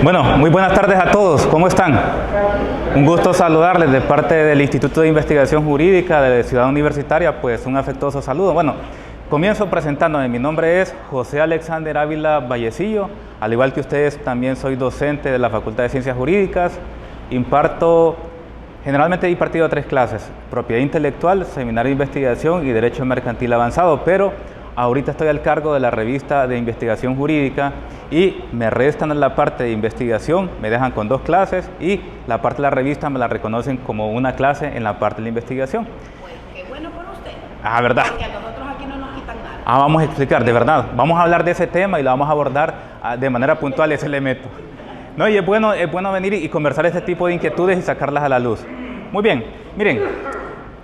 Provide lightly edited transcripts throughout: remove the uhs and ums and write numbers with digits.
Bueno, muy buenas tardes a todos. ¿Cómo están? Un gusto saludarles de parte del Instituto de Investigación Jurídica de Ciudad Universitaria, pues un afectuoso saludo. Bueno, comienzo presentándome. Mi nombre es José Alexander Ávila Vallecillo. Al igual que ustedes, también soy docente de la Facultad de Ciencias Jurídicas. Generalmente he impartido 3 clases: Propiedad Intelectual, Seminario de Investigación y Derecho Mercantil Avanzado, pero ahorita estoy al cargo de la revista de investigación jurídica y me restan en la parte de investigación, me dejan con 2 clases y la parte de la revista me la reconocen como una clase en la parte de la investigación. Pues qué bueno por usted. ¿Verdad? Porque a nosotros aquí no nos quitan nada. Vamos a explicar, de verdad. Vamos a hablar de ese tema y lo vamos a abordar de manera puntual, ese elemento. No, y es bueno venir y conversar este tipo de inquietudes y sacarlas a la luz. Muy bien, miren,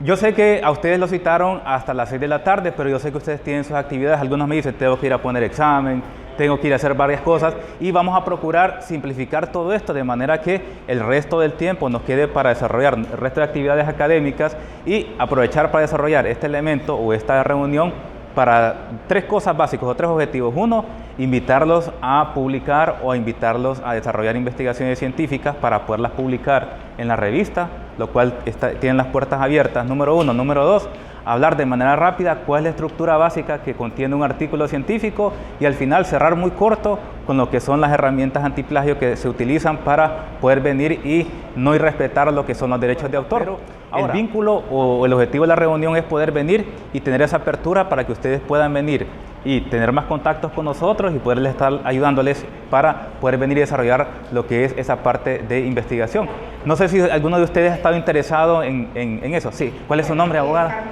yo sé que a ustedes lo citaron hasta las 6 de la tarde, pero yo sé que ustedes tienen sus actividades. Algunos me dicen, tengo que ir a poner examen, tengo que ir a hacer varias cosas, y vamos a procurar simplificar todo esto de manera que el resto del tiempo nos quede para desarrollar el resto de actividades académicas y aprovechar para desarrollar este elemento o esta reunión para 3 cosas básicas o 3 objetivos. Uno, invitarlos a publicar o invitarlos a desarrollar investigaciones científicas para poderlas publicar en la revista, lo cual tienen las puertas abiertas, número 1. Número 2, hablar de manera rápida cuál es la estructura básica que contiene un artículo científico y al final cerrar muy corto con lo que son las herramientas antiplagio que se utilizan para poder venir y no irrespetar lo que son los derechos de autor. Ahora, el vínculo o el objetivo de la reunión es poder venir y tener esa apertura para que ustedes puedan venir y tener más contactos con nosotros y poderles estar ayudándoles para poder venir y desarrollar lo que es esa parte de investigación. No sé si alguno de ustedes ha estado interesado en eso. Sí. ¿Cuál es su nombre, abogada?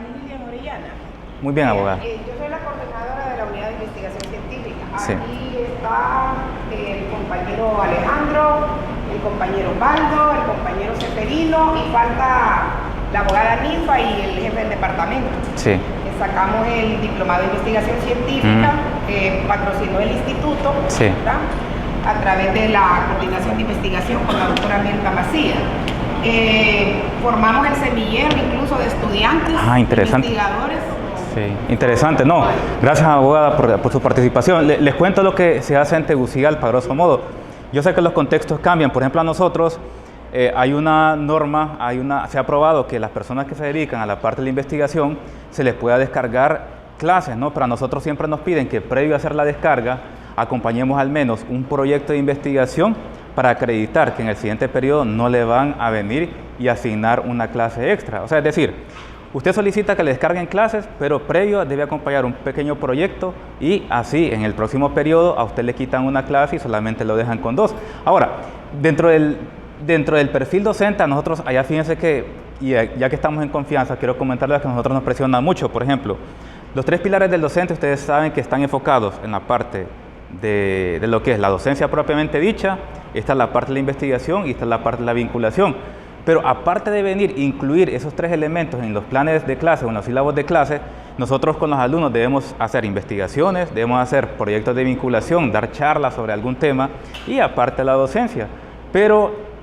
Muy bien, abogada. Yo soy la coordinadora de la unidad de investigación científica. Sí. Aquí está el compañero Alejandro, el compañero Baldo, el compañero Seferino y falta la abogada Ninfa y el jefe del departamento. Sí. Sacamos el diplomado de investigación científica que patrocinó el instituto, sí, a través de la coordinación de investigación con la doctora Mirta Macías. Formamos el semillero incluso de estudiantes, investigadores. Sí, interesante. No, gracias, abogada, por su participación. Les cuento lo que se hace en Tegucigalpa, grosso modo. Yo sé que los contextos cambian. Por ejemplo, a nosotros hay una norma, se ha aprobado que las personas que se dedican a la parte de la investigación se les pueda descargar clases, ¿no? Pero a nosotros siempre nos piden que previo a hacer la descarga acompañemos al menos un proyecto de investigación para acreditar que en el siguiente periodo no le van a venir y asignar una clase extra. O sea, es decir, usted solicita que le descarguen clases, pero previo debe acompañar un pequeño proyecto y así en el próximo periodo a usted le quitan una clase y solamente lo dejan con 2. Ahora, dentro del perfil docente, a nosotros, allá fíjense que, y ya que estamos en confianza, quiero comentarles que a nosotros nos presiona mucho. Por ejemplo, los 3 pilares del docente, ustedes saben que están enfocados en la parte de lo que es la docencia propiamente dicha, esta es la parte de la investigación y esta es la parte de la vinculación. Pero aparte de venir, incluir esos 3 elementos en los planes de clase o en los sílabos de clase, nosotros con los alumnos debemos hacer investigaciones, debemos hacer proyectos de vinculación, dar charlas sobre algún tema y aparte la docencia. Pero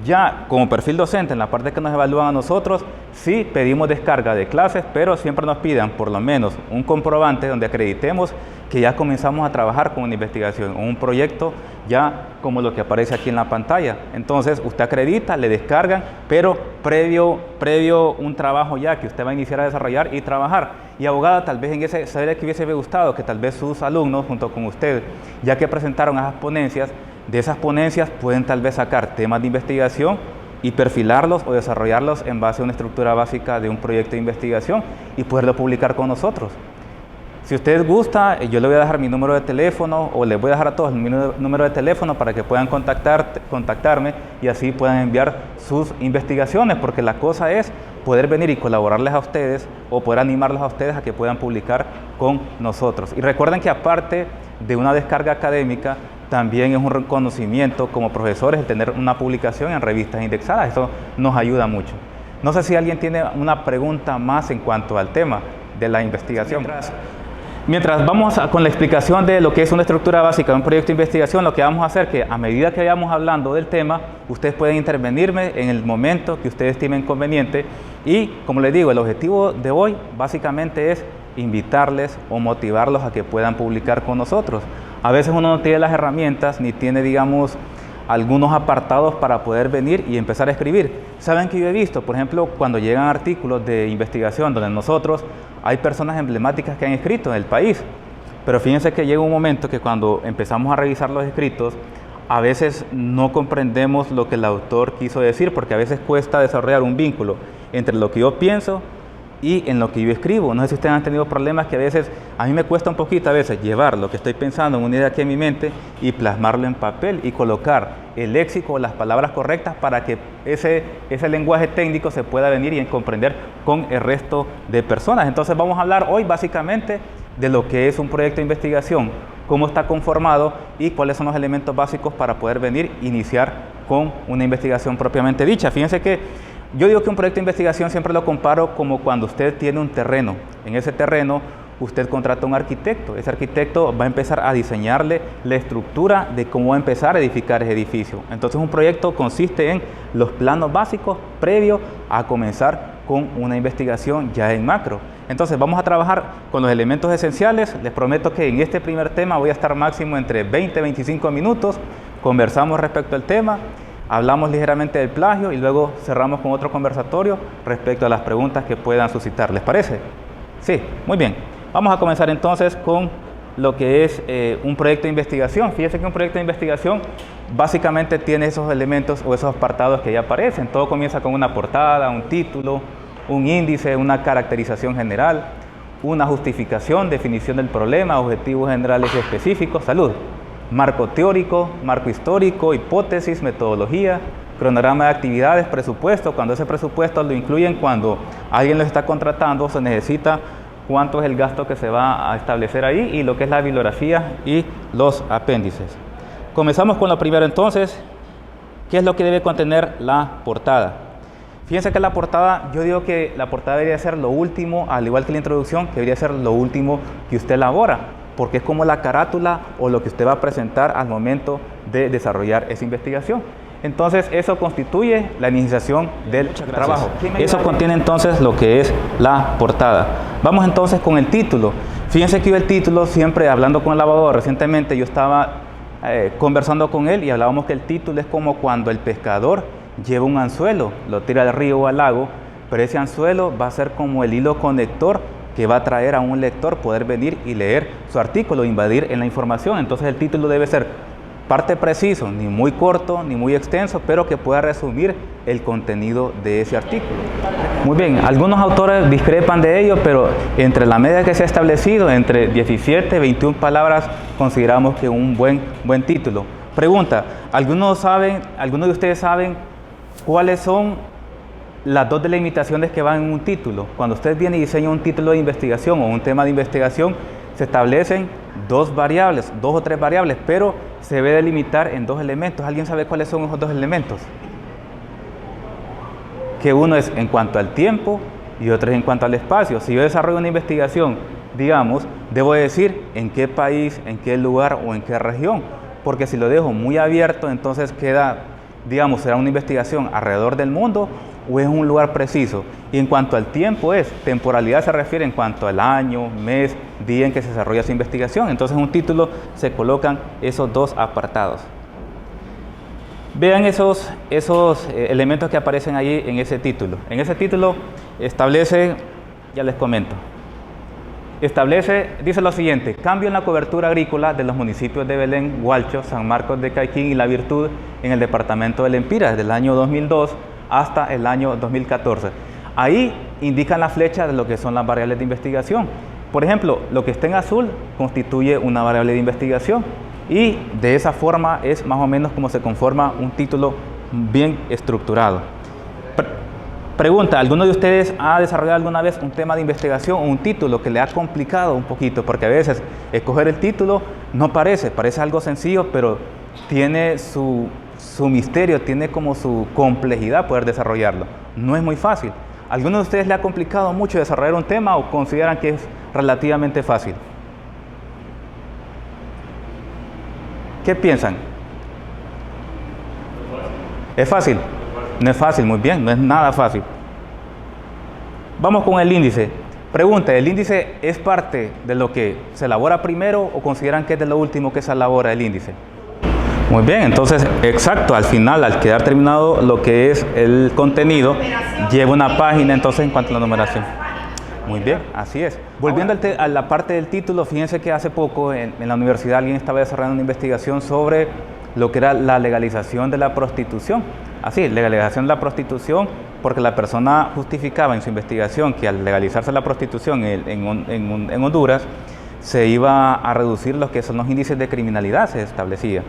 ya como perfil docente, en la parte que nos evalúan a nosotros, sí pedimos descarga de clases, pero siempre nos pidan por lo menos un comprobante donde acreditemos que ya comenzamos a trabajar con una investigación o un proyecto ya como lo que aparece aquí en la pantalla. Entonces usted acredita, le descargan, pero previo un trabajo ya que usted va a iniciar a desarrollar y trabajar. Y abogada, tal vez en ese saber que hubiese gustado que tal vez sus alumnos junto con usted, ya que presentaron esas ponencias, de esas ponencias pueden tal vez sacar temas de investigación y perfilarlos o desarrollarlos en base a una estructura básica de un proyecto de investigación y poderlo publicar con nosotros. Si usted gusta, yo le voy a dejar mi número de teléfono o les voy a dejar a todos mi número de teléfono para que puedan contactarme y así puedan enviar sus investigaciones, porque la cosa es poder venir y colaborarles a ustedes o poder animarlos a ustedes a que puedan publicar con nosotros. Y recuerden que aparte de una descarga académica, también es un reconocimiento como profesores el tener una publicación en revistas indexadas. Eso nos ayuda mucho. No sé si alguien tiene una pregunta más en cuanto al tema de la investigación. Mientras vamos con la explicación de lo que es una estructura básica de un proyecto de investigación, lo que vamos a hacer es que a medida que vayamos hablando del tema, ustedes pueden intervenirme en el momento que ustedes estimen conveniente. Y como les digo, el objetivo de hoy básicamente es invitarles o motivarlos a que puedan publicar con nosotros. A veces uno no tiene las herramientas ni tiene, digamos, algunos apartados para poder venir y empezar a escribir. ¿Saben que yo he visto? Por ejemplo, cuando llegan artículos de investigación donde nosotros hay personas emblemáticas que han escrito en el país, pero fíjense que llega un momento que cuando empezamos a revisar los escritos, a veces no comprendemos lo que el autor quiso decir, porque a veces cuesta desarrollar un vínculo entre lo que yo pienso y en lo que yo escribo. No sé si ustedes han tenido problemas que a veces, a mí me cuesta un poquito a veces llevar lo que estoy pensando en una idea aquí en mi mente y plasmarlo en papel y colocar el léxico o las palabras correctas para que ese lenguaje técnico se pueda venir y comprender con el resto de personas. Entonces vamos a hablar hoy básicamente de lo que es un proyecto de investigación, cómo está conformado y cuáles son los elementos básicos para poder venir e iniciar con una investigación propiamente dicha. Fíjense que yo digo que un proyecto de investigación siempre lo comparo como cuando usted tiene un terreno. En ese terreno usted contrata a un arquitecto. Ese arquitecto va a empezar a diseñarle la estructura de cómo va a empezar a edificar ese edificio. Entonces un proyecto consiste en los planos básicos previo a comenzar con una investigación ya en macro. Entonces vamos a trabajar con los elementos esenciales. Les prometo que en este primer tema voy a estar máximo entre 20 y 25 minutos. Conversamos respecto al tema, hablamos ligeramente del plagio y luego cerramos con otro conversatorio respecto a las preguntas que puedan suscitar. ¿Les parece? Sí, muy bien. Vamos a comenzar entonces con lo que es un proyecto de investigación. Fíjense que un proyecto de investigación básicamente tiene esos elementos o esos apartados que ya aparecen. Todo comienza con una portada, un título, un índice, una caracterización general, una justificación, definición del problema, objetivos generales y específicos, salud, marco teórico, marco histórico, hipótesis, metodología, cronograma de actividades, presupuesto. Cuando ese presupuesto lo incluyen, cuando alguien lo está contratando, se necesita cuánto es el gasto que se va a establecer ahí y lo que es la bibliografía y los apéndices. Comenzamos con lo primero entonces, ¿qué es lo que debe contener la portada? Fíjense que la portada, yo digo que la portada debería ser lo último, al igual que la introducción, que debería ser lo último que usted elabora, porque es como la carátula o lo que usted va a presentar al momento de desarrollar esa investigación. Entonces eso constituye la iniciación del trabajo. Eso contiene entonces lo que es la portada. Vamos entonces con el título. Fíjense que yo el título, siempre hablando con el abogado, recientemente yo estaba conversando con él y hablábamos que el título es como cuando el pescador lleva un anzuelo, lo tira al río o al lago, pero ese anzuelo va a ser como el hilo conector que va a traer a un lector poder venir y leer su artículo, invadir en la información. Entonces el título debe ser parte preciso, ni muy corto ni muy extenso, pero que pueda resumir el contenido de ese artículo. Muy bien, algunos autores discrepan de ello, pero entre la media que se ha establecido, entre 17 y 21 palabras, consideramos que un buen título. Pregunta, ¿algunos de ustedes saben cuáles son las dos delimitaciones que van en un título? Cuando usted viene y diseña un título de investigación o un tema de investigación, se establecen dos o tres variables, pero se debe delimitar en dos elementos. ¿Alguien sabe cuáles son esos dos elementos? Que uno es en cuanto al tiempo y otro es en cuanto al espacio. Si yo desarrollo una investigación, digamos, debo decir en qué país, en qué lugar o en qué región, porque si lo dejo muy abierto, entonces queda, digamos, será una investigación alrededor del mundo o es un lugar preciso. Y en cuanto al tiempo temporalidad se refiere en cuanto al año, mes, día en que se desarrolla esa investigación. Entonces en un título se colocan esos dos apartados. Vean esos elementos que aparecen ahí en ese título. En ese título establece, ya les comento, dice lo siguiente: cambio en la cobertura agrícola de los municipios de Belén, Hualcho, San Marcos de Caiquín y La Virtud en el departamento del Empira, desde el año 2002 hasta el año 2014. Ahí indican la flecha de lo que son las variables de investigación. Por ejemplo, lo que está en azul constituye una variable de investigación y de esa forma es más o menos como se conforma un título bien estructurado. Pregunta, ¿alguno de ustedes ha desarrollado alguna vez un tema de investigación o un título que le ha complicado un poquito? Porque a veces escoger el título no parece algo sencillo, pero tiene su misterio, tiene como su complejidad poder desarrollarlo. No es muy fácil. ¿Alguno de ustedes le ha complicado mucho desarrollar un tema o consideran que es relativamente fácil? ¿Qué piensan? ¿Es fácil? No es fácil, muy bien, no es nada fácil. Vamos con el índice. Pregunta, ¿el índice es parte de lo que se elabora primero o consideran que es de lo último que se elabora el índice? Muy bien, entonces, exacto, al final, al quedar terminado lo que es el contenido, lleva una página entonces en cuanto a la numeración. Muy bien, así es. Volviendo a la parte del título, fíjense que hace poco en la universidad alguien estaba desarrollando una investigación sobre lo que era la legalización de la prostitución. Así, legalización de la prostitución, porque la persona justificaba en su investigación que al legalizarse la prostitución en Honduras se iba a reducir lo que son los índices de criminalidad, se establecía.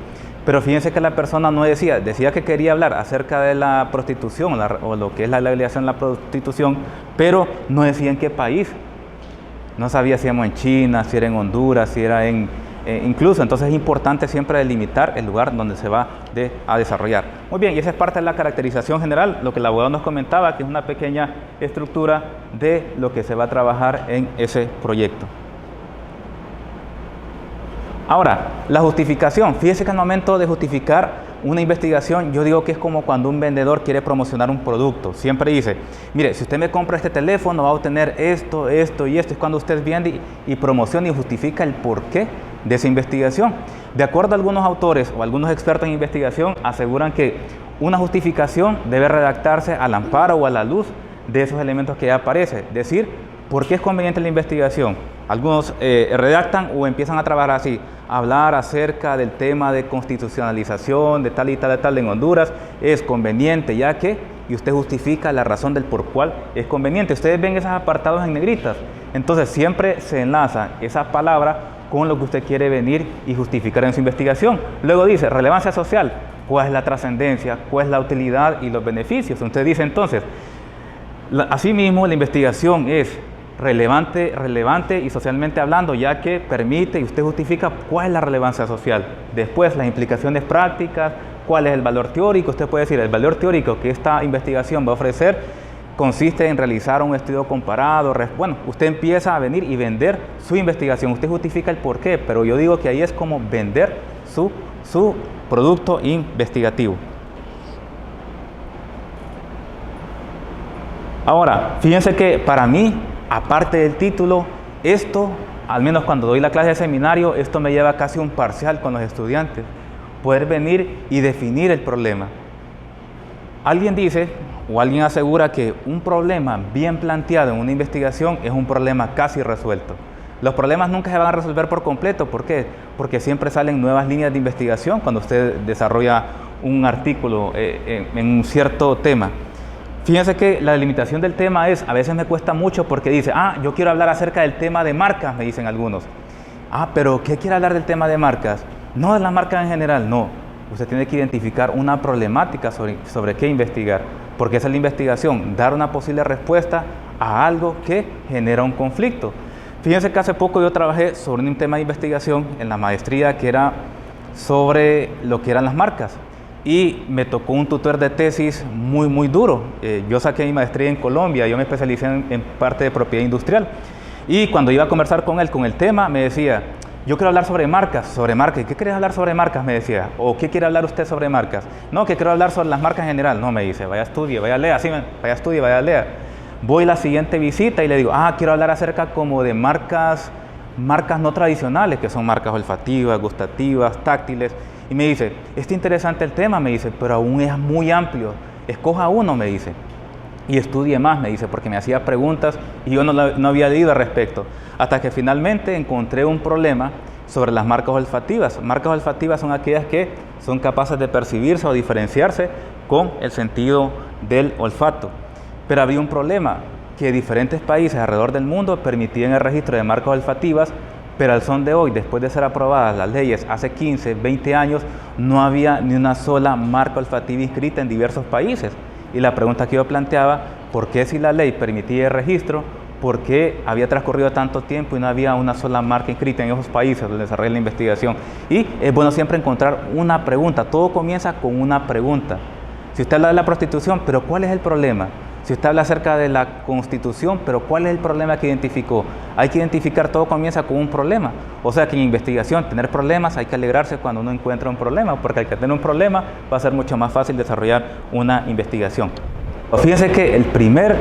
Pero fíjense que la persona no decía que quería hablar acerca de la prostitución o lo que es la legalización de la prostitución, pero no decía en qué país. No sabía si éramos en China, si era en Honduras, si era incluso. Entonces es importante siempre delimitar el lugar donde se va a desarrollar. Muy bien, y esa es parte de la caracterización general, lo que el abogado nos comentaba, que es una pequeña estructura de lo que se va a trabajar en ese proyecto. Ahora, la justificación. Fíjese que al momento de justificar una investigación, yo digo que es como cuando un vendedor quiere promocionar un producto. Siempre dice, mire, si usted me compra este teléfono va a obtener esto, esto y esto. Es cuando usted viene y promociona y justifica el porqué de esa investigación. De acuerdo a algunos autores o algunos expertos en investigación, aseguran que una justificación debe redactarse al amparo o a la luz de esos elementos que ya aparecen. Es decir, ¿por qué es conveniente la investigación? Algunos redactan o empiezan a trabajar así, hablar acerca del tema de constitucionalización, de tal y tal y tal en Honduras, es conveniente, ya que, y usted justifica la razón del por cuál es conveniente. Ustedes ven esos apartados en negritas, entonces siempre se enlaza esa palabra con lo que usted quiere venir y justificar en su investigación. Luego dice, relevancia social, cuál es la trascendencia, cuál es la utilidad y los beneficios. Usted dice entonces, asimismo la investigación es relevante y socialmente hablando, ya que permite y usted justifica cuál es la relevancia social. Después, las implicaciones prácticas, cuál es el valor teórico. Usted puede decir, el valor teórico que esta investigación va a ofrecer consiste en realizar un estudio comparado. Bueno, usted empieza a venir y vender su investigación. Usted justifica el porqué, pero yo digo que ahí es como vender su producto investigativo. Ahora, fíjense que para mí, aparte del título, esto, al menos cuando doy la clase de seminario, esto me lleva casi un parcial con los estudiantes, poder venir y definir el problema. Alguien dice, o alguien asegura que un problema bien planteado en una investigación es un problema casi resuelto. Los problemas nunca se van a resolver por completo. ¿Por qué? Porque siempre salen nuevas líneas de investigación cuando usted desarrolla un artículo en un cierto tema. Fíjense que la delimitación del tema a veces me cuesta mucho porque dice, yo quiero hablar acerca del tema de marcas, me dicen algunos. Pero ¿qué quiere hablar del tema de marcas? No de las marcas en general, no. Usted tiene que identificar una problemática sobre qué investigar, porque esa es la investigación, dar una posible respuesta a algo que genera un conflicto. Fíjense que hace poco yo trabajé sobre un tema de investigación en la maestría que era sobre lo que eran las marcas. Y me tocó un tutor de tesis muy duro. Yo saqué mi maestría en Colombia, yo me especialicé en parte de propiedad industrial. Y cuando iba a conversar con él con el tema, me decía, yo quiero hablar sobre marcas. ¿Y qué quieres hablar sobre marcas? Me decía. ¿O qué quiere hablar usted sobre marcas? No, que quiero hablar sobre las marcas en general. No, me dice, vaya estudie, vaya lea. Sí, vaya estudie, vaya lea. Voy a la siguiente visita y le digo, quiero hablar acerca como de marcas no tradicionales, que son marcas olfativas, gustativas, táctiles. Y me dice, está interesante el tema, me dice, pero aún es muy amplio. Escoja uno, me dice, y estudie más, me dice, porque me hacía preguntas y yo no había leído al respecto. Hasta que finalmente encontré un problema sobre las marcas olfativas. Marcas olfativas son aquellas que son capaces de percibirse o diferenciarse con el sentido del olfato. Pero había un problema, que diferentes países alrededor del mundo permitían el registro de marcas olfativas, pero al son de hoy, después de ser aprobadas las leyes hace 15, 20 años, no había ni una sola marca olfativa inscrita en diversos países. Y la pregunta que yo planteaba, ¿por qué si la ley permitía el registro, por qué había transcurrido tanto tiempo y no había una sola marca inscrita en esos países donde desarrolla la investigación? Y es bueno siempre encontrar una pregunta, todo comienza con una pregunta. Si usted habla de la prostitución, ¿pero cuál es el problema? Si usted habla acerca de la Constitución, pero ¿cuál es el problema que identificó? Hay que identificar, todo comienza con un problema. O sea que en investigación, tener problemas, hay que alegrarse cuando uno encuentra un problema, porque al que tener un problema va a ser mucho más fácil desarrollar una investigación. Fíjense que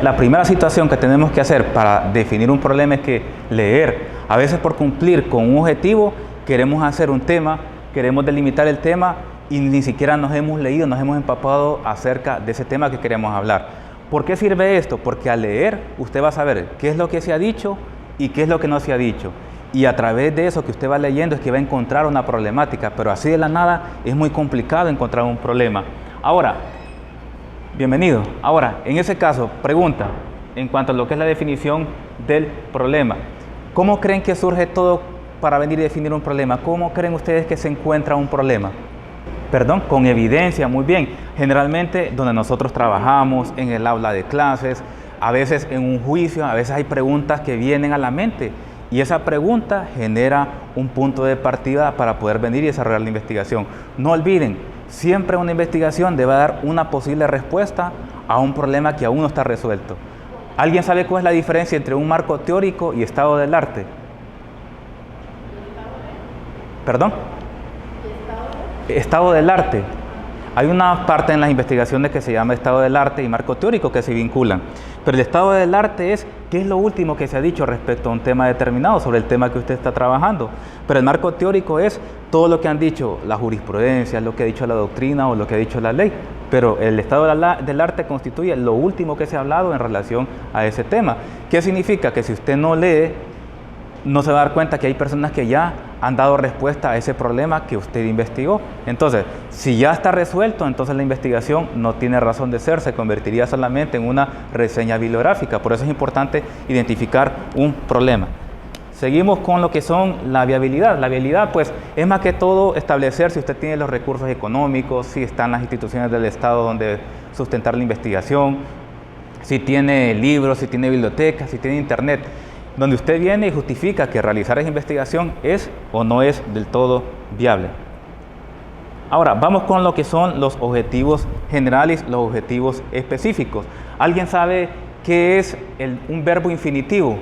la primera situación que tenemos que hacer para definir un problema es que leer. A veces por cumplir con un objetivo queremos hacer un tema, queremos delimitar el tema y ni siquiera nos hemos leído, nos hemos empapado acerca de ese tema que queremos hablar. ¿Por qué sirve esto? Porque al leer usted va a saber qué es lo que se ha dicho y qué es lo que no se ha dicho. Y a través de eso que usted va leyendo es que va a encontrar una problemática, pero así de la nada es muy complicado encontrar un problema. Ahora, bienvenido. Ahora, en ese caso, pregunta, en cuanto a lo que es la definición del problema. ¿Cómo creen que surge todo para venir y definir un problema? ¿Cómo creen ustedes que se encuentra un problema? Perdón, con evidencia, muy bien. Generalmente donde nosotros trabajamos, en el aula de clases, a veces en un juicio, a veces hay preguntas que vienen a la mente y esa pregunta genera un punto de partida para poder venir y desarrollar la investigación. No olviden, siempre una investigación debe dar una posible respuesta a un problema que aún no está resuelto. ¿Alguien sabe cuál es la diferencia entre un marco teórico y estado del arte? ¿Perdón? Estado del arte. Hay una parte en las investigaciones que se llama estado del arte y marco teórico que se vinculan. Pero el estado del arte es qué es lo último que se ha dicho respecto a un tema determinado, sobre el tema que usted está trabajando. Pero el marco teórico es todo lo que han dicho la jurisprudencia, lo que ha dicho la doctrina o lo que ha dicho la ley. Pero el estado del arte constituye lo último que se ha hablado en relación a ese tema. ¿Qué significa? Que si usted no lee, no se va a dar cuenta que hay personas que ya han dado respuesta a ese problema que usted investigó. Entonces, si ya está resuelto, entonces la investigación no tiene razón de ser, se convertiría solamente en una reseña bibliográfica. Por eso es importante identificar un problema. Seguimos con lo que son la viabilidad. La viabilidad, pues, es más que todo establecer si usted tiene los recursos económicos, si están las instituciones del Estado donde sustentar la investigación, si tiene libros, si tiene bibliotecas, si tiene internet, donde usted viene y justifica que realizar esa investigación es o no es del todo viable. Ahora, vamos con lo que son los objetivos generales, los objetivos específicos. ¿Alguien sabe qué es un verbo infinitivo?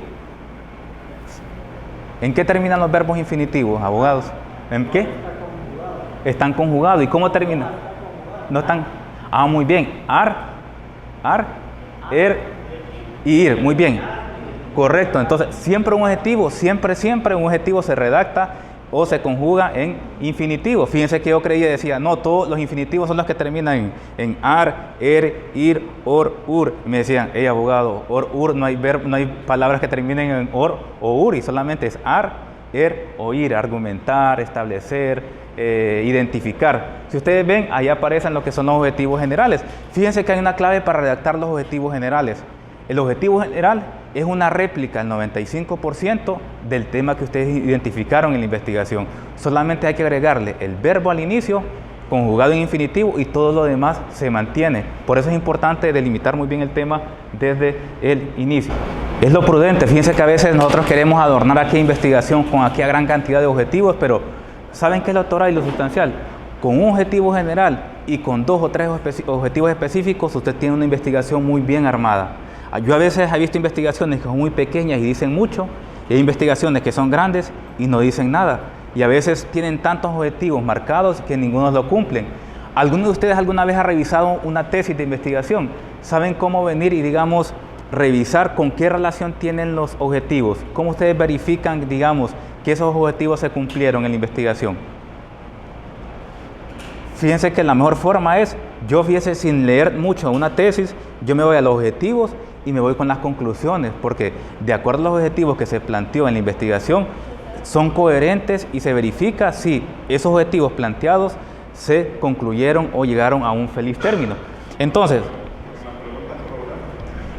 ¿En qué terminan los verbos infinitivos, abogados? ¿En qué? Están conjugados. ¿Y cómo terminan? No están. Ah, muy bien. Y ir. Muy bien. Correcto. Entonces, siempre un objetivo, siempre un objetivo se redacta o se conjuga en infinitivo. Fíjense que yo creía y decía, no, todos los infinitivos son los que terminan en ar, ir, or, ur. Y me decían, hey, abogado, or, ur, no hay palabras que terminen en or o ur, y solamente es ar, o ir, argumentar, establecer, identificar. Si ustedes ven, ahí aparecen lo que son los objetivos generales. Fíjense que hay una clave para redactar los objetivos generales. El objetivo general es una réplica, el 95% del tema que ustedes identificaron en la investigación. Solamente hay que agregarle el verbo al inicio, conjugado en infinitivo, y todo lo demás se mantiene. Por eso es importante delimitar muy bien el tema desde el inicio. Es lo prudente. Fíjense que a veces nosotros queremos adornar aquí investigación con aquí a gran cantidad de objetivos, pero ¿saben qué es lo toral y lo sustancial? Con un objetivo general y con 2 o 3 objetivos específicos, usted tiene una investigación muy bien armada. Yo a veces he visto investigaciones que son muy pequeñas y dicen mucho, y hay investigaciones que son grandes y no dicen nada. Y a veces tienen tantos objetivos marcados que ninguno lo cumplen. ¿Alguno de ustedes alguna vez ha revisado una tesis de investigación? ¿Saben cómo venir y, digamos, revisar con qué relación tienen los objetivos? ¿Cómo ustedes verifican, digamos, que esos objetivos se cumplieron en la investigación? Fíjense que la mejor forma es, fíjense, sin leer mucho una tesis, yo me voy a los objetivos y me voy con las conclusiones, porque de acuerdo a los objetivos que se planteó en la investigación, son coherentes y se verifica si esos objetivos planteados se concluyeron o llegaron a un feliz término. Entonces,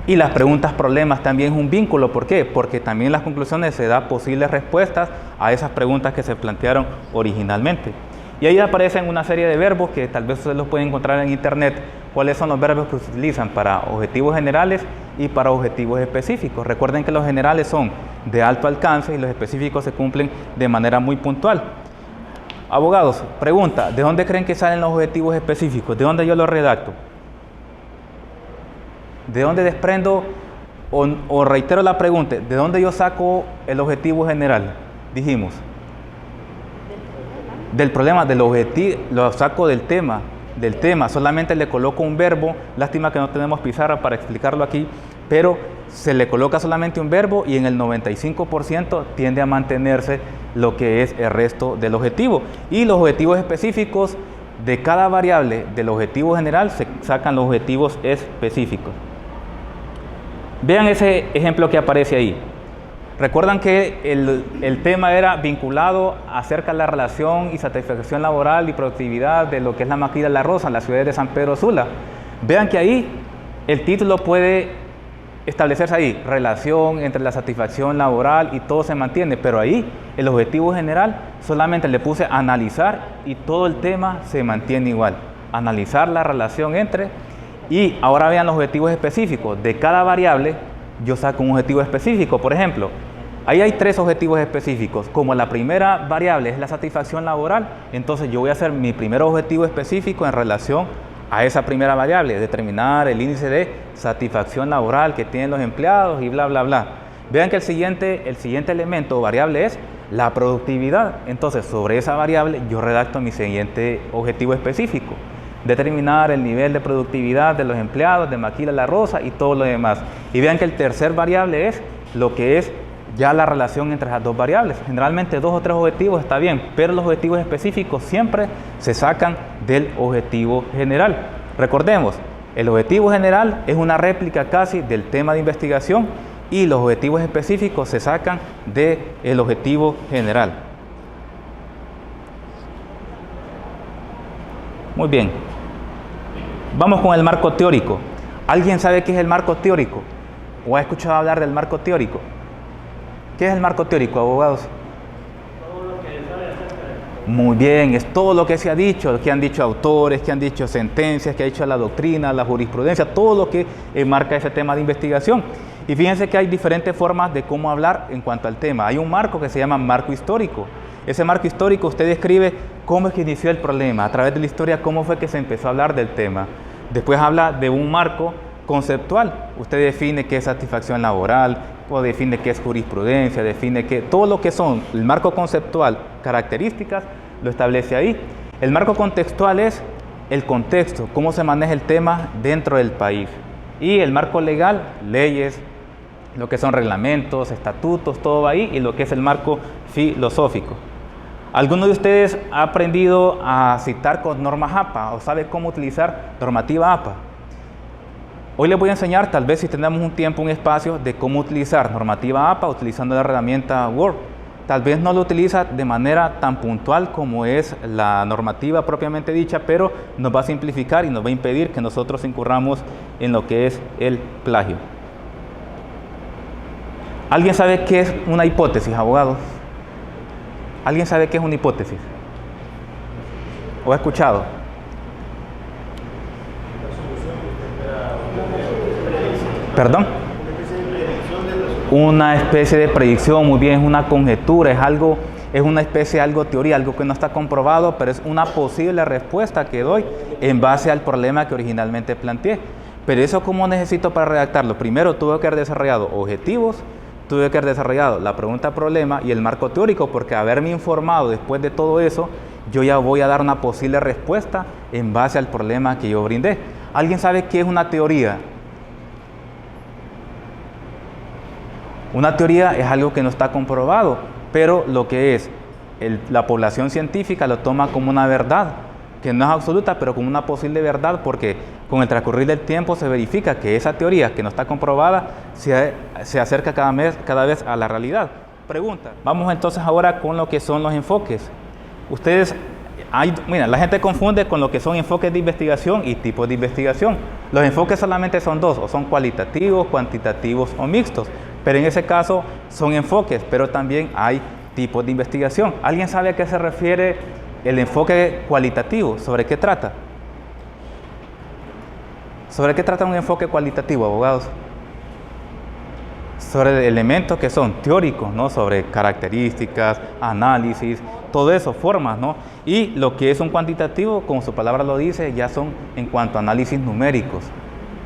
y las preguntas problemas también es un vínculo. ¿Por qué? Porque también en las conclusiones se da posibles respuestas a esas preguntas que se plantearon originalmente. Y ahí aparecen una serie de verbos que tal vez ustedes los pueden encontrar en internet. ¿Cuáles son los verbos que se utilizan para objetivos generales y para objetivos específicos? Recuerden que los generales son de alto alcance y los específicos se cumplen de manera muy puntual. Abogados, pregunta, ¿de dónde creen que salen los objetivos específicos? ¿De dónde yo los redacto? ¿De dónde desprendo o reitero la pregunta, ¿de dónde yo saco el objetivo general? Dijimos. Del problema, del objetivo, lo saco del tema. del tema, solamente le coloco un verbo, lástima que no tenemos pizarra para explicarlo aquí, pero se le coloca solamente un verbo y en el 95% tiende a mantenerse lo que es el resto del objetivo. Y los objetivos específicos de cada variable del objetivo general se sacan los objetivos específicos. Vean ese ejemplo que aparece ahí. Recuerdan que el tema era vinculado acerca de la relación y satisfacción laboral y productividad de lo que es la Maquila La Rosa, en la ciudad de San Pedro Sula. Vean que ahí el título puede establecerse ahí, relación entre la satisfacción laboral y todo se mantiene, pero ahí el objetivo general solamente le puse analizar y todo el tema se mantiene igual. Analizar la relación entre, y ahora vean los objetivos específicos. De cada variable yo saco un objetivo específico. Por ejemplo, ahí hay 3 objetivos específicos. Como la primera variable es la satisfacción laboral, entonces yo voy a hacer mi primer objetivo específico en relación a esa primera variable, determinar el índice de satisfacción laboral que tienen los empleados y bla, bla, bla. Vean que el siguiente elemento o variable es la productividad. Entonces, sobre esa variable yo redacto mi siguiente objetivo específico. Determinar el nivel de productividad de los empleados de Maquila La Rosa y todo lo demás. Y vean que el tercer variable es lo que es ya la relación entre las dos variables. Generalmente 2 o 3 objetivos está bien, pero los objetivos específicos siempre se sacan del objetivo general. Recordemos, el objetivo general es una réplica casi del tema de investigación y los objetivos específicos se sacan del objetivo general. Muy bien. Vamos con el marco teórico. ¿Alguien sabe qué es el marco teórico? ¿O ha escuchado hablar del marco teórico? ¿Qué es el marco teórico, abogados? Todo lo que sabe acerca de... Muy bien, es todo lo que se ha dicho, que han dicho autores, que han dicho sentencias, que ha dicho la doctrina, la jurisprudencia, todo lo que marca ese tema de investigación. Y fíjense que hay diferentes formas de cómo hablar en cuanto al tema. Hay un marco que se llama marco histórico. Ese marco histórico usted describe cómo es que inició el problema, a través de la historia cómo fue que se empezó a hablar del tema. Después habla de un marco conceptual. Usted define qué es satisfacción laboral, o define qué es jurisprudencia, define qué, todo lo que son el marco conceptual, características, lo establece ahí. El marco contextual es el contexto, cómo se maneja el tema dentro del país. Y el marco legal, leyes, lo que son reglamentos, estatutos, todo va ahí, y lo que es el marco filosófico. ¿Alguno de ustedes ha aprendido a citar con normas APA o sabe cómo utilizar normativa APA? Hoy les voy a enseñar, tal vez si tenemos un tiempo, un espacio, de cómo utilizar normativa APA utilizando la herramienta Word. Tal vez no lo utiliza de manera tan puntual como es la normativa propiamente dicha, pero nos va a simplificar y nos va a impedir que nosotros incurramos en lo que es el plagio. ¿Alguien sabe qué es una hipótesis, abogados? ¿Alguien sabe qué es una hipótesis? ¿O ha escuchado? ¿Perdón? Una especie de predicción, muy bien, es una conjetura, es una especie de algo teoría, algo que no está comprobado, pero es una posible respuesta que doy en base al problema que originalmente planteé. Pero eso, ¿cómo necesito para redactarlo? Primero tuve que haber desarrollado objetivos, tuve que haber desarrollado la pregunta-problema y el marco teórico, porque haberme informado después de todo eso, yo ya voy a dar una posible respuesta en base al problema que yo brindé. ¿Alguien sabe qué es una teoría? Una teoría es algo que no está comprobado, pero lo que es la población científica lo toma como una verdad, que no es absoluta, pero como una posible verdad, porque con el transcurrir del tiempo se verifica que esa teoría que no está comprobada se acerca cada vez a la realidad. Pregunta. Vamos entonces ahora con lo que son los enfoques. Mira, la gente confunde con lo que son enfoques de investigación y tipos de investigación. Los enfoques solamente son 2, o son cualitativos, cuantitativos o mixtos. Pero en ese caso son enfoques, pero también hay tipos de investigación. ¿Alguien sabe a qué se refiere el enfoque cualitativo? ¿Sobre qué trata? ¿Sobre qué trata un enfoque cualitativo, abogados? Sobre elementos que son teóricos, ¿no? Sobre características, análisis, todo eso, formas, ¿no? Y lo que es un cuantitativo, como su palabra lo dice, ya son en cuanto a análisis numéricos.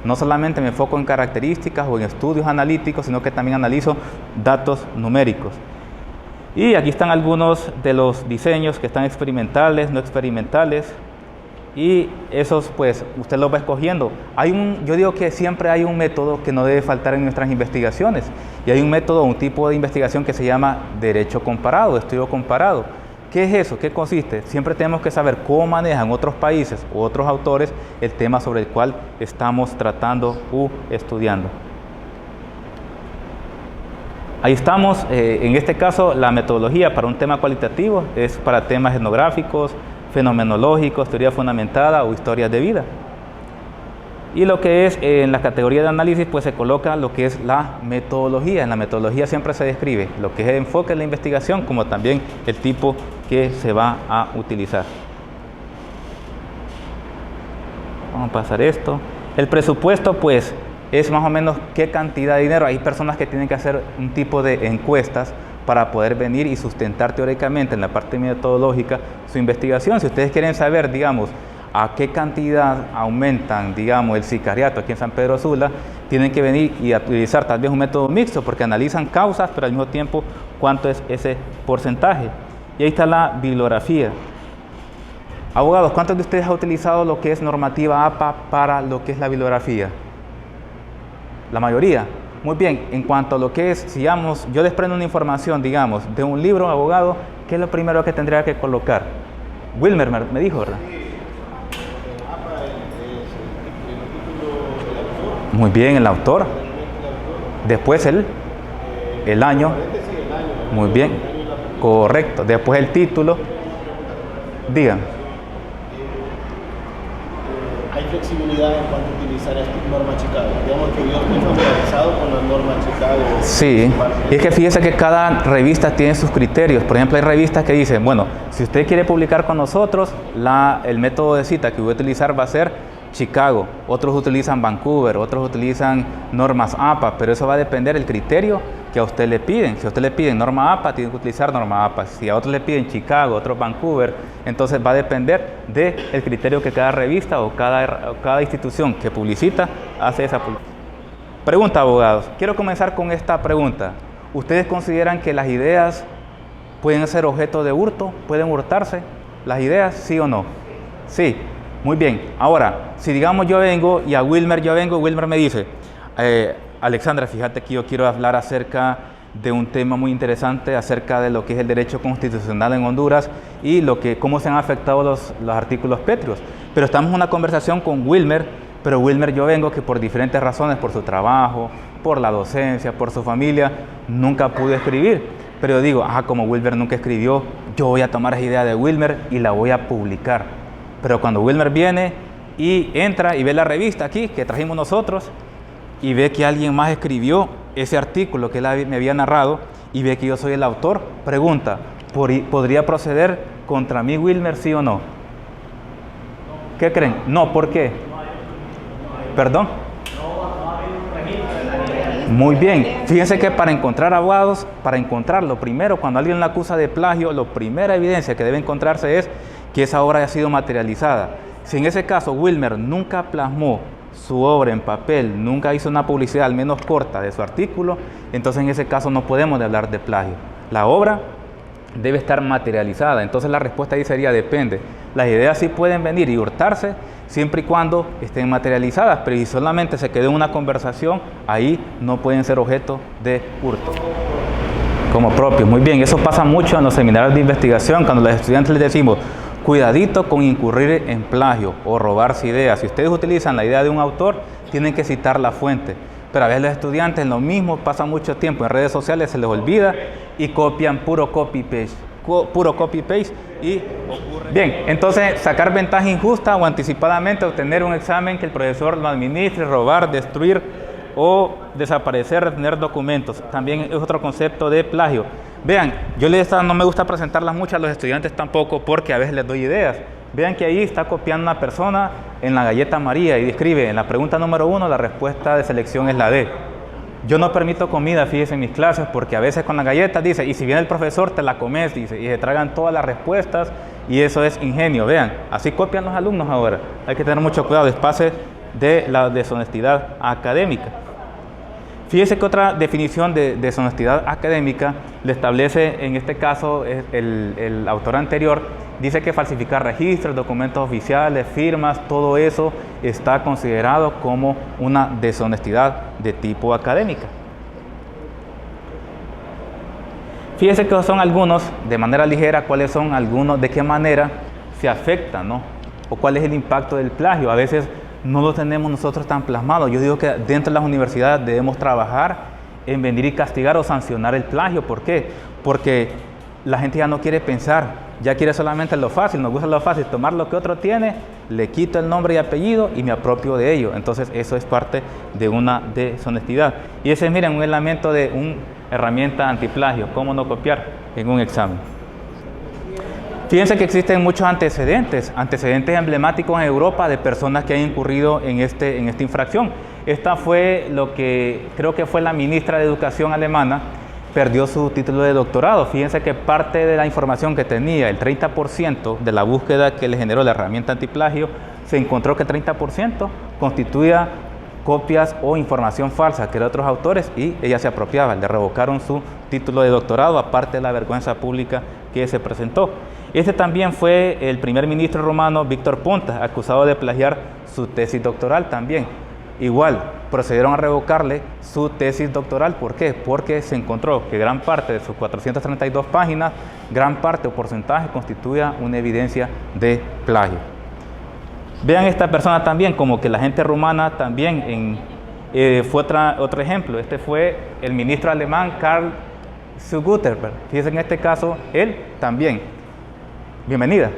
No solamente me enfoco en características o en estudios analíticos, sino que también analizo datos numéricos. Y aquí están algunos de los diseños que están experimentales, no experimentales. y esos pues usted los va escogiendo. Yo digo que siempre hay un método que no debe faltar en nuestras investigaciones, y hay un método, un tipo de investigación que se llama derecho comparado, estudio comparado. ¿Qué es eso? ¿Qué consiste? Siempre tenemos que saber cómo manejan otros países u otros autores el tema sobre el cual estamos tratando u estudiando. Ahí estamos, en este caso la metodología para un tema cualitativo es para temas etnográficos, fenomenológicos, teoría fundamentada o historias de vida. Y lo que es en la categoría de análisis, pues se coloca lo que es la metodología. En la metodología siempre se describe lo que es el enfoque de la investigación, como también el tipo que se va a utilizar. Vamos a pasar esto. El presupuesto, pues, es más o menos qué cantidad de dinero. Hay personas que tienen que hacer un tipo de encuestas para poder venir y sustentar teóricamente en la parte metodológica su investigación. Si ustedes quieren saber, digamos, a qué cantidad aumentan, digamos, el sicariato aquí en San Pedro Sula, tienen que venir y utilizar tal vez un método mixto, porque analizan causas, pero al mismo tiempo cuánto es ese porcentaje. Y ahí está la bibliografía. Abogados, ¿cuántos de ustedes han utilizado lo que es normativa APA para lo que es la bibliografía? La mayoría. Muy bien, en cuanto a lo que es, si digamos, yo les prendo una información, digamos, de un libro, abogado, ¿qué es lo primero que tendría que colocar? Wilmer me dijo, ¿verdad? Muy bien, el autor. Después el año. Muy bien, correcto. Después el título. Digan. Hay flexibilidad en cuanto a utilizar esta norma Chicago. Digamos que yo estoy familiarizado con la norma Chicago. Sí, y es que fíjese que cada revista tiene sus criterios. Por ejemplo, hay revistas que dicen, bueno, si usted quiere publicar con nosotros, el método de cita que voy a utilizar va a ser Chicago, otros utilizan Vancouver, otros utilizan normas APA, pero eso va a depender del criterio que a usted le piden. Si a usted le piden norma APA, tiene que utilizar norma APA. Si a otros le piden Chicago, otros Vancouver, entonces va a depender del criterio que cada revista o cada institución que publicita hace esa publicación. Pregunta, abogados. Quiero comenzar con esta pregunta. ¿Ustedes consideran que las ideas pueden ser objeto de hurto? ¿Pueden hurtarse las ideas? ¿Sí o no? Sí. Muy bien. Ahora, si digamos yo vengo y a Wilmer Wilmer me dice, Alexandra, fíjate que yo quiero hablar acerca de un tema muy interesante, acerca de lo que es el derecho constitucional en Honduras y cómo se han afectado los artículos pétreos. Pero estamos en una conversación con Wilmer, pero Wilmer yo vengo que por diferentes razones, por su trabajo, por la docencia, por su familia, nunca pude escribir. Pero yo digo, como Wilmer nunca escribió, yo voy a tomar esa idea de Wilmer y la voy a publicar. Pero cuando Wilmer viene y entra y ve la revista aquí que trajimos nosotros y ve que alguien más escribió ese artículo que él me había narrado y ve que yo soy el autor, pregunta, ¿podría proceder contra mí Wilmer, sí o no? ¿Qué creen? No, ¿por qué? ¿Perdón? Muy bien, fíjense que para encontrar abogados, lo primero, cuando alguien la acusa de plagio, la primera evidencia que debe encontrarse es que esa obra haya sido materializada. Si en ese caso Wilmer nunca plasmó su obra en papel, nunca hizo una publicidad al menos corta de su artículo, entonces en ese caso no podemos hablar de plagio. La obra debe estar materializada. Entonces la respuesta ahí sería depende. Las ideas sí pueden venir y hurtarse siempre y cuando estén materializadas, pero si solamente se quedó en una conversación, ahí no pueden ser objeto de hurto. Como propio. Muy bien, eso pasa mucho en los seminarios de investigación, cuando a los estudiantes les decimos cuidadito con incurrir en plagio o robarse ideas. Si ustedes utilizan la idea de un autor, tienen que citar la fuente. Pero a veces los estudiantes en lo mismo pasan mucho tiempo en redes sociales, se les olvida y copian puro copy-paste. Y bien, entonces sacar ventaja injusta o anticipadamente obtener un examen que el profesor lo administre, robar, destruir o desaparecer, retener documentos. También es otro concepto de plagio. Vean, no me gusta presentarlas mucho a los estudiantes tampoco porque a veces les doy ideas. Vean que ahí está copiando una persona en la galleta María y escribe en la pregunta número 1, la respuesta de selección es la D. Yo no permito comida, fíjense, en mis clases, porque a veces con las galletas dice, y si viene el profesor te la comes, dice, y se tragan todas las respuestas, y eso es ingenio. Vean, así copian los alumnos ahora. Hay que tener mucho cuidado, espacio de la deshonestidad académica. Fíjese que otra definición de deshonestidad académica le establece, en este caso, el autor anterior, dice que falsificar registros, documentos oficiales, firmas, todo eso está considerado como una deshonestidad de tipo académica. Fíjense que son algunos, de manera ligera, cuáles son algunos, de qué manera se afectan, ¿no? O cuál es el impacto del plagio. A veces no lo tenemos nosotros tan plasmado. Yo digo que dentro de las universidades debemos trabajar en venir y castigar o sancionar el plagio. ¿Por qué? Porque la gente ya no quiere pensar, ya quiere solamente lo fácil, nos gusta lo fácil, tomar lo que otro tiene, le quito el nombre y apellido y me apropio de ello. Entonces eso es parte de una deshonestidad. Y ese, miren, un elemento de una herramienta antiplagio, cómo no copiar en un examen. Fíjense que existen muchos antecedentes emblemáticos en Europa de personas que han incurrido en esta infracción. Esta fue lo que creo que fue la ministra de Educación alemana, perdió su título de doctorado. Fíjense que parte de la información que tenía, el 30% de la búsqueda que le generó la herramienta antiplagio, se encontró que el 30% constituía copias o información falsa que eran otros autores y ella se apropiaba, le revocaron su título de doctorado, aparte de la vergüenza pública que se presentó. Este también fue el primer ministro romano, Víctor Ponta, acusado de plagiar su tesis doctoral también. Igual, procedieron a revocarle su tesis doctoral. ¿Por qué? Porque se encontró que gran parte de sus 432 páginas, gran parte o porcentaje constituía una evidencia de plagio. Vean esta persona también, como que la gente rumana también, fue otro ejemplo. Este fue el ministro alemán Karl zu Gutenberg. Fíjense en este caso, él también. Bienvenida.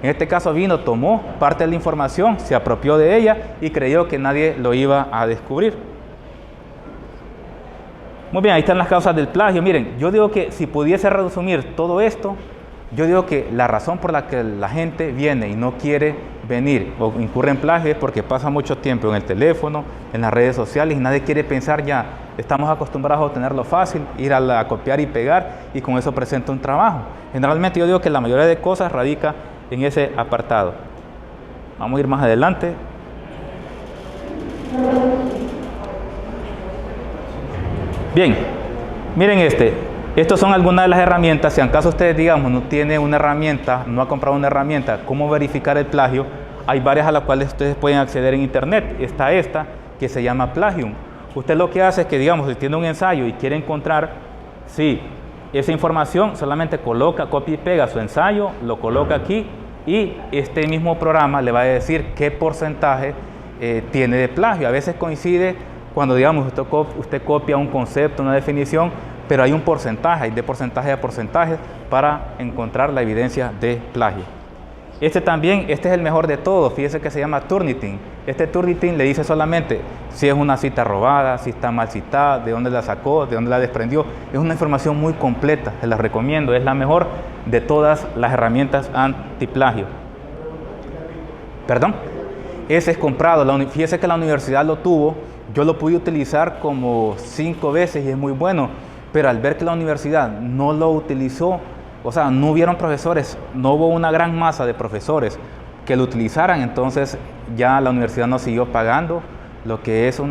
En este caso vino, tomó parte de la información, se apropió de ella y creyó que nadie lo iba a descubrir. Muy bien, ahí están las causas del plagio. Miren, yo digo que si pudiese resumir todo esto, yo digo que la razón por la que la gente viene y no quiere venir o incurre en plagio es porque pasa mucho tiempo en el teléfono, en las redes sociales y nadie quiere pensar ya. Estamos acostumbrados a tenerlo fácil, ir a copiar y pegar y con eso presenta un trabajo. Generalmente yo digo que la mayoría de cosas radica en ese apartado. Vamos a ir más adelante. Bien, miren estas son algunas de las herramientas. Si en caso ustedes, digamos, no tiene una herramienta, no ha comprado una herramienta, ¿cómo verificar el plagio? Hay varias a las cuales ustedes pueden acceder en internet. Está esta que se llama Plagium. Usted lo que hace es que, digamos, si tiene un ensayo y quiere encontrar, sí, esa información, solamente coloca, copia y pega su ensayo, lo coloca aquí y este mismo programa le va a decir qué porcentaje tiene de plagio. A veces coincide cuando, digamos, usted copia un concepto, una definición, pero hay un porcentaje, hay de porcentaje a porcentaje para encontrar la evidencia de plagio. Este es el mejor de todos, fíjese que se llama Turnitin. Este Turnitin le dice solamente si es una cita robada, si está mal citada, de dónde la sacó, de dónde la desprendió. Es una información muy completa, se la recomiendo, es la mejor de todas las herramientas antiplagio. ¿Perdón? Ese es comprado, fíjese que la universidad lo tuvo, yo lo pude utilizar como 5 veces y es muy bueno, pero al ver que la universidad no lo utilizó, o sea, no hubieron profesores, no hubo una gran masa de profesores que lo utilizaran, entonces ya la universidad no siguió pagando lo que es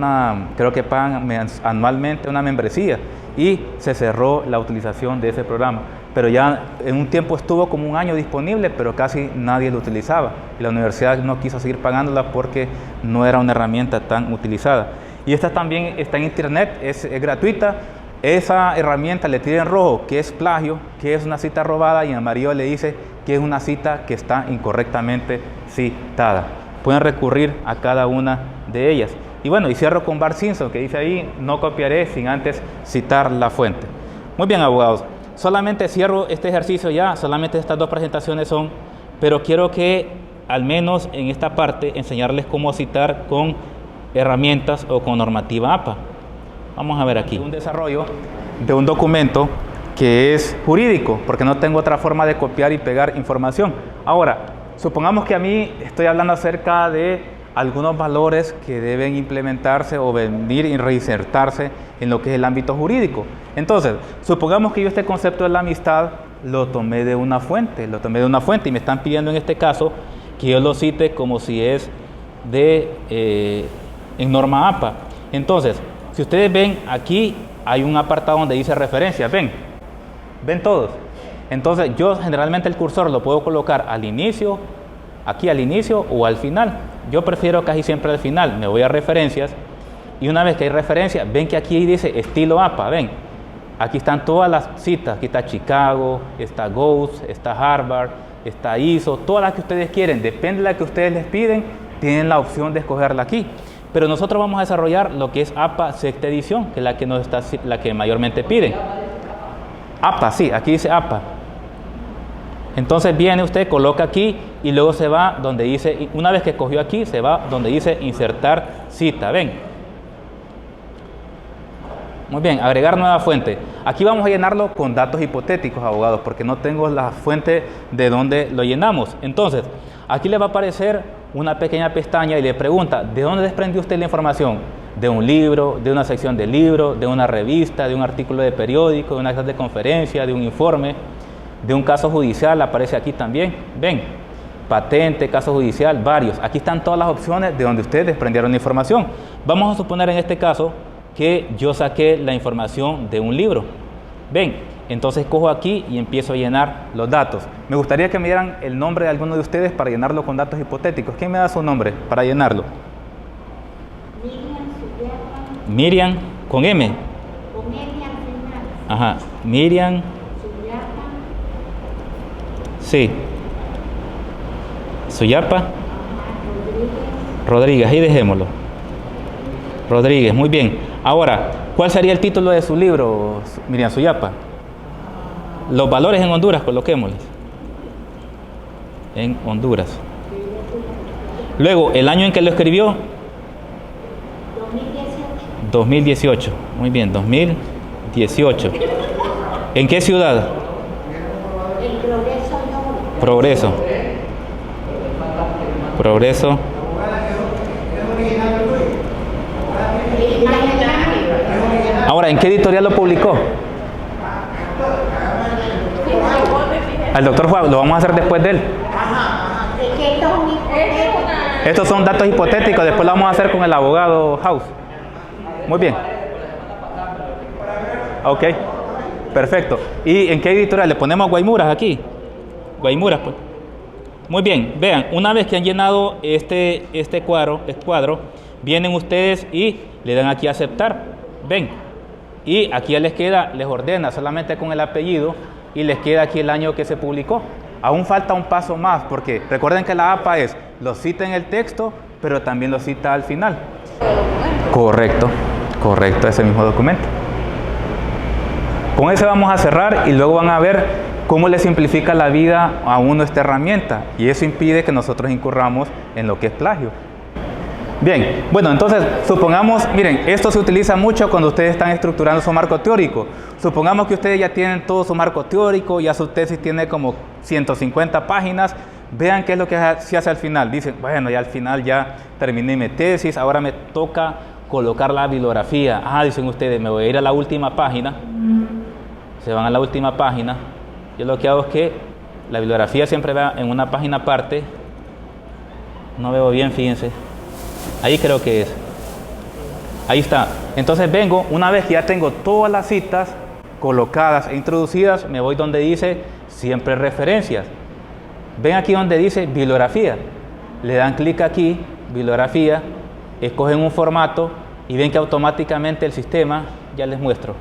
creo que pagan anualmente una membresía y se cerró la utilización de ese programa. Pero ya en un tiempo estuvo como un año disponible, pero casi nadie lo utilizaba y la universidad no quiso seguir pagándola porque no era una herramienta tan utilizada. Y esta también está en internet, es gratuita. Esa herramienta le tira en rojo que es plagio, que es una cita robada, y en amarillo le dice que es una cita que está incorrectamente citada. Pueden recurrir a cada una de ellas. Y bueno, y cierro con Bart Simpson, que dice ahí, no copiaré sin antes citar la fuente. Muy bien, abogados. Solamente cierro este ejercicio ya, solamente estas 2 presentaciones son, pero quiero que al menos en esta parte enseñarles cómo citar con herramientas o con normativa APA. Vamos a ver aquí. Un desarrollo de un documento que es jurídico, porque no tengo otra forma de copiar y pegar información. Ahora, supongamos que a mí estoy hablando acerca de algunos valores que deben implementarse o venir y reinsertarse en lo que es el ámbito jurídico. Entonces, supongamos que yo este concepto de la amistad lo tomé de una fuente, y me están pidiendo en este caso que yo lo cite como si es en norma APA. Entonces, si ustedes ven, aquí hay un apartado donde dice referencias, ven todos. Entonces yo generalmente el cursor lo puedo colocar al inicio, aquí al inicio o al final. Yo prefiero casi siempre al final. Me voy a referencias y una vez que hay referencias, ven que aquí dice estilo APA, ven. Aquí están todas las citas, aquí está Chicago, está Ghost, está Harvard, está ISO, todas las que ustedes quieren, depende de la que ustedes les piden, tienen la opción de escogerla aquí. Pero nosotros vamos a desarrollar lo que es APA sexta edición, que es la que mayormente piden. APA, sí, aquí dice APA. Entonces viene usted, coloca aquí y luego se va donde dice, una vez que escogió aquí, se va donde dice insertar cita, ven. Muy bien, agregar nueva fuente. Aquí vamos a llenarlo con datos hipotéticos, abogados, porque no tengo la fuente de donde lo llenamos. Entonces, aquí le va a aparecer una pequeña pestaña y le pregunta, ¿de dónde desprendió usted la información? ¿De un libro, de una sección de libro, de una revista, de un artículo de periódico, de una clase de conferencia, de un informe, de un caso judicial? Aparece aquí también. Ven, patente, caso judicial, varios. Aquí están todas las opciones de donde ustedes desprendieron la información. Vamos a suponer en este caso que yo saqué la información de un libro. Ven, entonces cojo aquí y empiezo a llenar los datos. Me gustaría que me dieran el nombre de alguno de ustedes para llenarlo con datos hipotéticos. ¿Quién me da su nombre para llenarlo? Miriam, con M. Con M al final. Ajá, Miriam. Sí. Suyapa. Rodríguez, ahí dejémoslo. Rodríguez, muy bien. Ahora, ¿cuál sería el título de su libro, Miriam Suyapa? Los valores en Honduras, coloquémosles. En Honduras. Luego, el año en que lo escribió. 2018. Muy bien, 2018. ¿En qué ciudad? El Progreso. Progreso. Progreso. Ahora, ¿en qué editorial lo publicó? Al doctor Juan, lo vamos a hacer después de él. Estos son datos hipotéticos, después lo vamos a hacer con el abogado House. Muy bien. Ok, perfecto. ¿Y en qué editorial? Le ponemos Guaymuras aquí. Guaymuras, pues. Muy bien, vean, una vez que han llenado este cuadro, vienen ustedes y le dan aquí a aceptar. Ven. Y aquí ya les ordena solamente con el apellido y les queda aquí el año que se publicó. Aún falta un paso más, porque recuerden que la APA lo cita en el texto, pero también lo cita al final. Correcto, ese mismo documento. Con ese vamos a cerrar y luego van a ver cómo le simplifica la vida a uno esta herramienta, y eso impide que nosotros incurramos en lo que es plagio. Bien, bueno, entonces supongamos, miren, esto se utiliza mucho cuando ustedes están estructurando su marco teórico. Supongamos que ustedes ya tienen todo su marco teórico, ya su tesis tiene como 150 páginas. Vean qué es lo que se hace al final. Dicen, bueno, ya al final ya terminé mi tesis, ahora me toca colocar la bibliografía. Dicen ustedes, me voy a ir a la última página. Se van a la última página. Yo lo que hago es que la bibliografía siempre va en una página aparte. No veo bien, fíjense. Ahí creo que es. Ahí está. Entonces vengo, una vez que ya tengo todas las citas colocadas e introducidas, me voy donde dice siempre referencias. Ven aquí donde dice bibliografía. Le dan clic aquí, bibliografía, escogen un formato y ven que automáticamente el sistema, ya les muestro.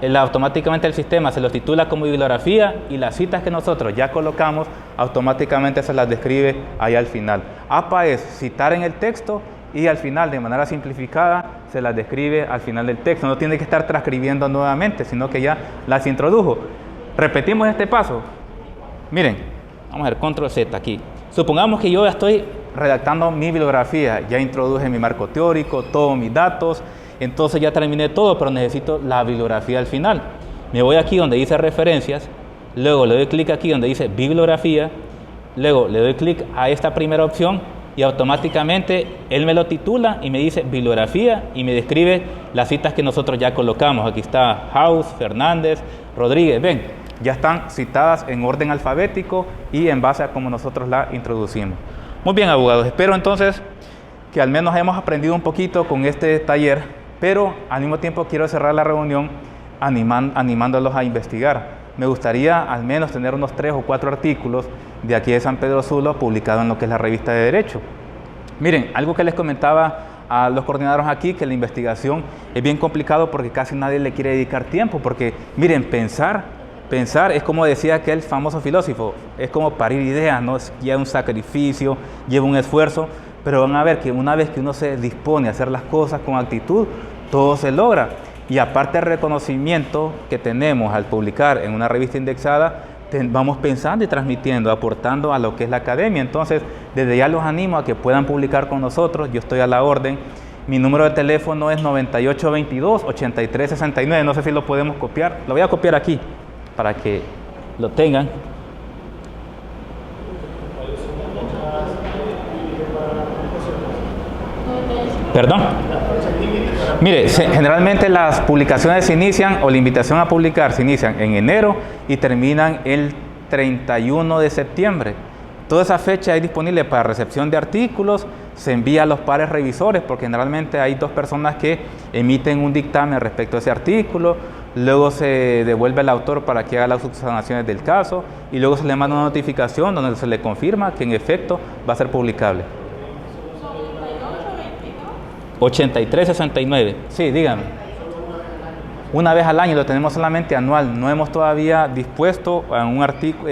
Automáticamente el sistema se los titula como bibliografía y las citas que nosotros ya colocamos automáticamente se las describe ahí al final. APA es citar en el texto y al final, de manera simplificada, se las describe al final del texto. No tiene que estar transcribiendo nuevamente, sino que ya las introdujo. Repetimos este paso. Miren, vamos a ver, control Z aquí. Supongamos que yo ya estoy redactando mi bibliografía, ya introduje mi marco teórico, todos mis datos. Entonces ya terminé todo, pero necesito la bibliografía al final. Me voy aquí donde dice referencias, luego le doy clic aquí donde dice bibliografía, luego le doy clic a esta primera opción y automáticamente él me lo titula y me dice bibliografía y me describe las citas que nosotros ya colocamos. Aquí está House, Fernández, Rodríguez. Ven, ya están citadas en orden alfabético y en base a cómo nosotros la introducimos. Muy bien, abogados. Espero entonces que al menos hemos aprendido un poquito con este taller, pero al mismo tiempo quiero cerrar la reunión animándolos a investigar. me gustaría al menos tener unos 3 o 4 artículos de aquí de San Pedro Sula publicados en lo que es la revista de Derecho. Miren, algo que les comentaba a los coordinadores aquí, que la investigación es bien complicado porque casi nadie le quiere dedicar tiempo, porque miren, pensar es como decía aquel famoso filósofo, es como parir ideas, ¿no? Lleva un sacrificio, lleva un esfuerzo, pero van a ver que una vez que uno se dispone a hacer las cosas con actitud, todo se logra. Y aparte del reconocimiento que tenemos al publicar en una revista indexada, vamos pensando y transmitiendo, aportando a lo que es la academia. Entonces, desde ya los animo a que puedan publicar con nosotros, yo estoy a la orden. Mi número de teléfono es 9822-8369, no sé si lo podemos copiar, lo voy a copiar aquí para que lo tengan. ¿Perdón? Mire, generalmente las publicaciones se inician, o la invitación a publicar se inician en enero y terminan el 31 de septiembre. Toda esa fecha es disponible para recepción de artículos, se envía a los pares revisores, porque generalmente hay 2 personas que emiten un dictamen respecto a ese artículo, luego se devuelve al autor para que haga las subsanaciones del caso, y luego se le manda una notificación donde se le confirma que en efecto va a ser publicable. 8369. Sí, dígame. Una vez al año, lo tenemos solamente anual. No hemos todavía dispuesto a un artículo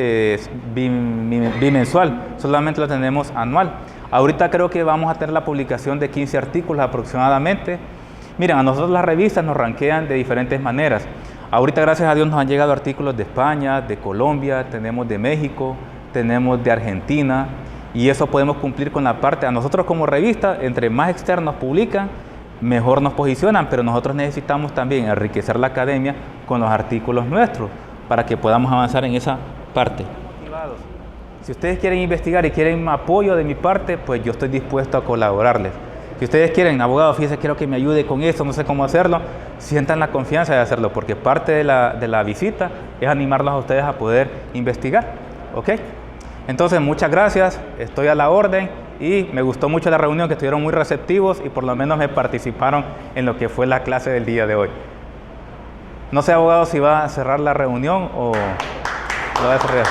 bimensual, solamente lo tenemos anual. Ahorita creo que vamos a tener la publicación de 15 artículos aproximadamente. Miren, a nosotros las revistas nos rankean de diferentes maneras. Ahorita, gracias a Dios, nos han llegado artículos de España, de Colombia, tenemos de México, tenemos de Argentina. Y eso podemos cumplir con la parte, a nosotros como revista, entre más externos publican, mejor nos posicionan, pero nosotros necesitamos también enriquecer la academia con los artículos nuestros, para que podamos avanzar en esa parte. Si ustedes quieren investigar y quieren apoyo de mi parte, pues yo estoy dispuesto a colaborarles. Si ustedes quieren, abogado, fíjense, quiero que me ayude con esto, no sé cómo hacerlo, sientan la confianza de hacerlo, porque parte de la visita es animarlos a ustedes a poder investigar, ¿ok? Entonces, muchas gracias, estoy a la orden y me gustó mucho la reunión, que estuvieron muy receptivos y por lo menos me participaron en lo que fue la clase del día de hoy. No sé, abogado, si va a cerrar la reunión o lo va a cerrar.